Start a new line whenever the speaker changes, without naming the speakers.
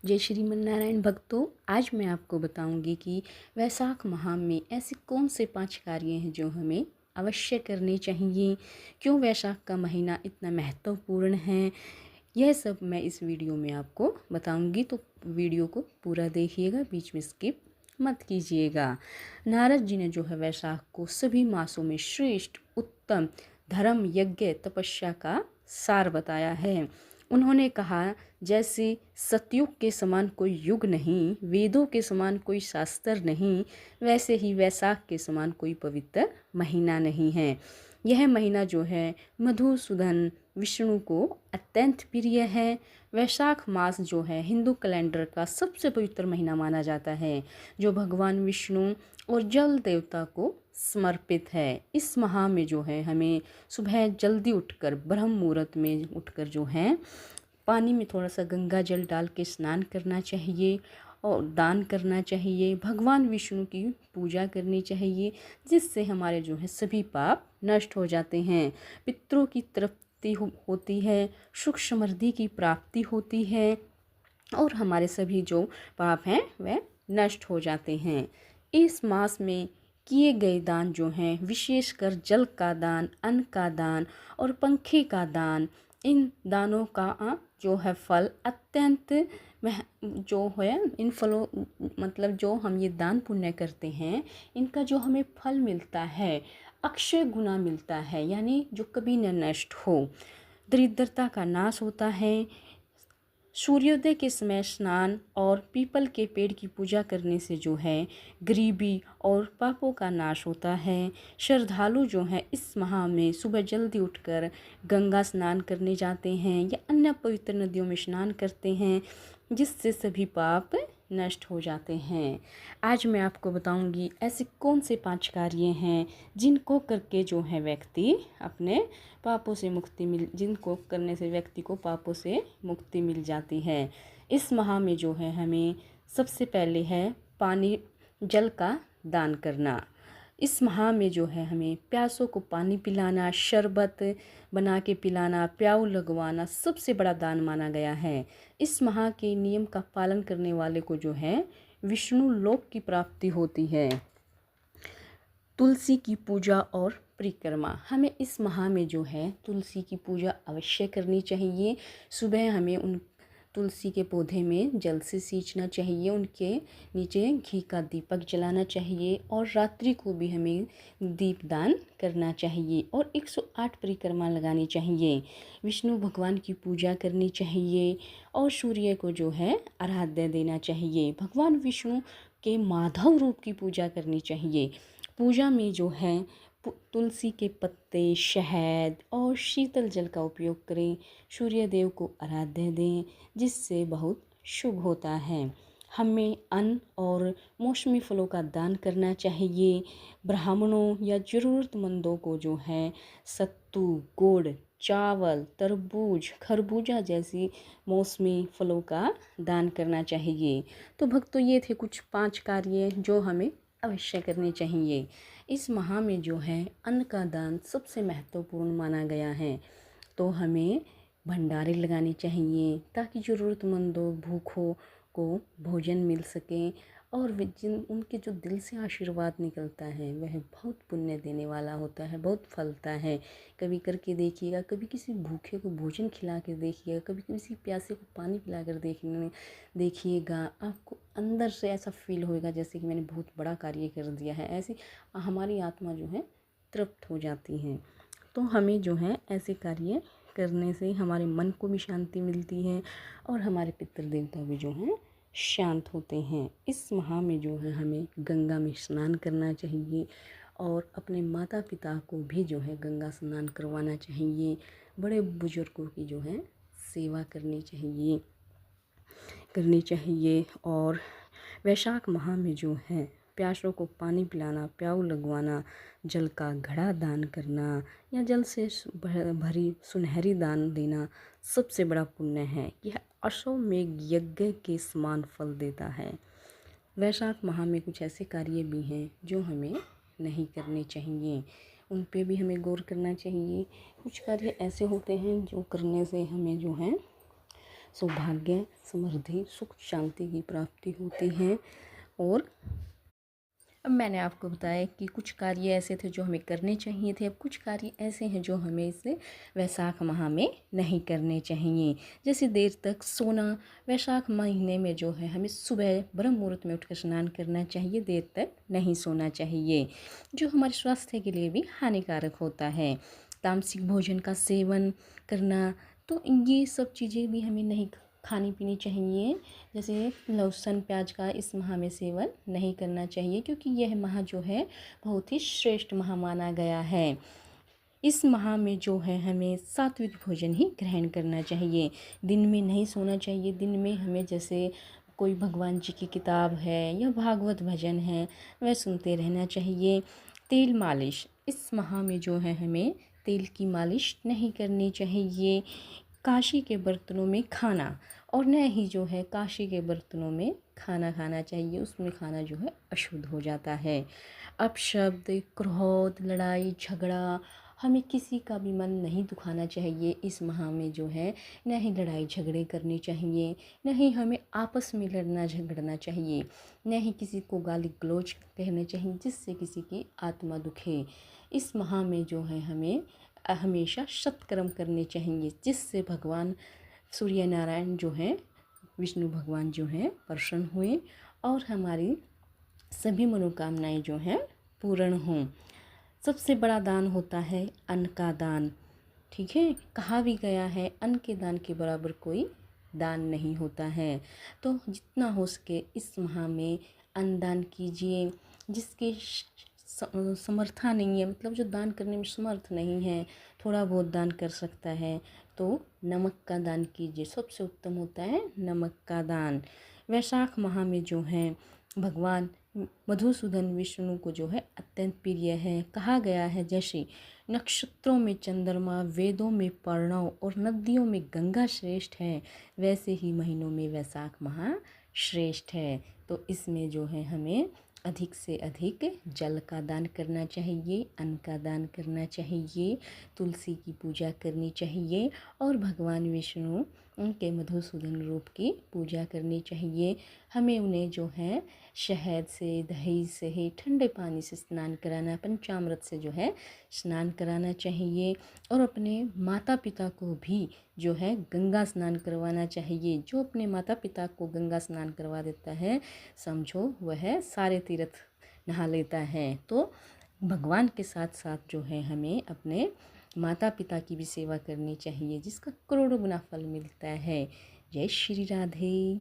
जय श्रीमन नारायण भक्तों। आज मैं आपको बताऊंगी कि वैशाख माह में ऐसे कौन से 5 कार्य हैं जो हमें अवश्य करने चाहिए। क्यों वैशाख का महीना इतना महत्वपूर्ण है, यह सब मैं इस वीडियो में आपको बताऊंगी। तो वीडियो को पूरा देखिएगा, बीच में स्किप मत कीजिएगा। नारद जी ने जो है वैशाख को सभी मासों में श्रेष्ठ उत्तम धर्म यज्ञ तपस्या का सार बताया है। उन्होंने कहा, जैसे सतयुग के समान कोई युग नहीं, वेदों के समान कोई शास्त्र नहीं, वैसे ही वैशाख के समान कोई पवित्र महीना नहीं है। यह महीना जो है मधुसूदन विष्णु को अत्यंत प्रिय है। वैशाख मास जो है हिंदू कैलेंडर का सबसे पवित्र महीना माना जाता है, जो भगवान विष्णु और जल देवता को समर्पित है। इस माह में जो है हमें सुबह जल्दी उठकर ब्रह्म मुहूर्त में उठकर जो है पानी में थोड़ा सा गंगा जल डाल के स्नान करना चाहिए और दान करना चाहिए। भगवान विष्णु की पूजा करनी चाहिए, जिससे हमारे जो है सभी पाप नष्ट हो जाते हैं। पितरों की तृप्ति होती है, सुख समृद्धि की प्राप्ति होती है और हमारे सभी जो पाप हैं वह नष्ट हो जाते हैं। इस मास में किए गए दान जो हैं, विशेषकर जल का दान, अन्न का दान और पंखे का दान, इन दानों का जो है फल अत्यंत जो है इन फलों मतलब जो हम ये दान पुण्य करते हैं, इनका जो हमें फल मिलता है अक्षय गुना मिलता है, यानी जो कभी न नष्ट हो। दरिद्रता का नाश होता है। सूर्योदय के समय स्नान और पीपल के पेड़ की पूजा करने से जो है गरीबी और पापों का नाश होता है। श्रद्धालु जो हैं इस माह में सुबह जल्दी उठकर गंगा स्नान करने जाते हैं या अन्य पवित्र नदियों में स्नान करते हैं, जिससे सभी पाप नष्ट हो जाते हैं। आज मैं आपको बताऊंगी ऐसे कौन से 5 कार्य हैं जिनको करके जो है व्यक्ति अपने पापों से जिनको करने से व्यक्ति को पापों से मुक्ति मिल जाती है। इस माह में जो है हमें सबसे पहले है पानी जल का दान करना। इस माह में जो है हमें प्यासों को पानी पिलाना, शरबत बना के पिलाना, प्याऊ लगवाना सबसे बड़ा दान माना गया है। इस माह के नियम का पालन करने वाले को जो है विष्णु लोक की प्राप्ति होती है। तुलसी की पूजा और परिक्रमा, हमें इस माह में जो है तुलसी की पूजा अवश्य करनी चाहिए। सुबह हमें उन तुलसी के पौधे में जल से सींचना चाहिए, उनके नीचे घी का दीपक जलाना चाहिए और रात्रि को भी हमें दीपदान करना चाहिए और 108 परिक्रमा लगानी चाहिए। विष्णु भगवान की पूजा करनी चाहिए और सूर्य को जो है आराध्य देना चाहिए। भगवान विष्णु के माधव रूप की पूजा करनी चाहिए। पूजा में जो है तुलसी के पत्ते, शहद और शीतल जल का उपयोग करें। सूर्य देव को आराध्य दें, जिससे बहुत शुभ होता है। हमें अन्न और मौसमी फलों का दान करना चाहिए। ब्राह्मणों या ज़रूरतमंदों को जो है सत्तू, गुड़, चावल, तरबूज, खरबूजा जैसी मौसमी फलों का दान करना चाहिए। तो भक्तों, ये थे कुछ 5 कार्य जो हमें अवश्य करने चाहिए। इस माह में जो है अन्न का दान सबसे महत्वपूर्ण माना गया है, तो हमें भंडारे लगाने चाहिए ताकि ज़रूरतमंदों भूखों को भोजन मिल सके और उनके जो दिल से आशीर्वाद निकलता है वह बहुत पुण्य देने वाला होता है, बहुत फलता है। कभी करके देखिएगा, कभी किसी भूखे को भोजन खिला कर देखिएगा, कभी किसी प्यासे को पानी पिला कर देखिएगा, आपको अंदर से ऐसा फील होएगा जैसे कि मैंने बहुत बड़ा कार्य कर दिया है। ऐसे हमारी आत्मा जो है तृप्त हो जाती है। तो हमें जो है ऐसे कार्य करने से हमारे मन को भी शांति मिलती है और हमारे पितृ देवता भी जो हैं शांत होते हैं। इस माह में जो है हमें गंगा में स्नान करना चाहिए और अपने माता पिता को भी जो है गंगा स्नान करवाना चाहिए। बड़े बुजुर्गों की जो है सेवा करनी चाहिए और वैशाख माह में जो है प्यासों को पानी पिलाना, प्याऊ लगवाना, जल का घड़ा दान करना या जल से भरी सुनहरी दान देना सबसे बड़ा पुण्य है। यह अश्वमेध यज्ञ के समान फल देता है। वैशाख माह में कुछ ऐसे कार्य भी हैं जो हमें नहीं करने चाहिए, उन पे भी हमें गौर करना चाहिए। कुछ कार्य ऐसे होते हैं जो करने से हमें जो है सौभाग्य, समृद्धि, सुख शांति की प्राप्ति होती है। और अब मैंने आपको बताया कि कुछ कार्य ऐसे थे जो हमें करने चाहिए थे, अब कुछ कार्य ऐसे हैं जो हमें इस वैशाख माह में नहीं करने चाहिए। जैसे देर तक सोना, वैशाख महीने में जो है हमें सुबह ब्रह्म मुहूर्त में उठकर स्नान करना चाहिए, देर तक नहीं सोना चाहिए, जो हमारे स्वास्थ्य के लिए भी हानिकारक होता है। तामसिक भोजन का सेवन करना, तो ये सब चीज़ें भी हमें नहीं खानी पीनी चाहिए। जैसे लहसुन प्याज का इस माह में सेवन नहीं करना चाहिए, क्योंकि यह माह जो है बहुत ही श्रेष्ठ माह माना गया है। इस माह में जो है हमें सात्विक भोजन ही ग्रहण करना चाहिए। दिन में नहीं सोना चाहिए। दिन में हमें जैसे कोई भगवान जी की किताब है या भागवत भजन है वह सुनते रहना चाहिए। तेल मालिश, इस माह में जो है हमें तेल की मालिश नहीं करनी चाहिए। काशी के बर्तनों में खाना, और न ही जो है काशी के बर्तनों में खाना खाना चाहिए, उसमें खाना जो है अशुद्ध हो जाता है। अपशब्द, क्रोध, लड़ाई झगड़ा, हमें किसी का भी मन नहीं दुखाना चाहिए। इस माह में जो है न ही लड़ाई झगड़े करने चाहिए, न ही हमें आपस में लड़ना झगड़ना चाहिए, न ही किसी को गाली गलौज कहने चाहिए जिससे किसी की आत्मा दुखे। इस माह में जो है हमें हमेशा सत्कर्म करने चाहिए, जिससे भगवान सूर्य नारायण जो हैं, विष्णु भगवान जो हैं प्रसन्न हुए और हमारी सभी मनोकामनाएं जो हैं पूर्ण हों। सबसे बड़ा दान होता है अन्न का दान, ठीक है। कहा भी गया है अन्न के दान के बराबर कोई दान नहीं होता है। तो जितना हो सके इस माह में अन्न दान कीजिए। जिसके समर्था नहीं है, मतलब जो दान करने में समर्थ नहीं है, थोड़ा बहुत दान कर सकता है, तो नमक का दान कीजिए। सबसे उत्तम होता है नमक का दान। वैशाख माह में जो है भगवान मधुसूदन विष्णु को जो है अत्यंत प्रिय है। कहा गया है जैसे नक्षत्रों में चंद्रमा, वेदों में प्रणव और नदियों में गंगा श्रेष्ठ है, वैसे ही महीनों में वैशाख माह श्रेष्ठ है। तो इसमें जो है हमें अधिक से अधिक जल का दान करना चाहिए, अन्न का दान करना चाहिए, तुलसी की पूजा करनी चाहिए और भगवान विष्णु उनके मधुसूदन रूप की पूजा करनी चाहिए। हमें उन्हें जो है शहद से, दही से, ठंडे पानी से स्नान कराना, पंचामृत से जो है स्नान कराना चाहिए और अपने माता पिता को भी जो है गंगा स्नान करवाना चाहिए। जो अपने माता पिता को गंगा स्नान करवा देता है, समझो वह सारे तीर्थ नहा लेता है। तो भगवान के साथ साथ जो है हमें अपने माता पिता की भी सेवा करनी चाहिए, जिसका करोड़ों गुना फल मिलता है। जय श्री राधे।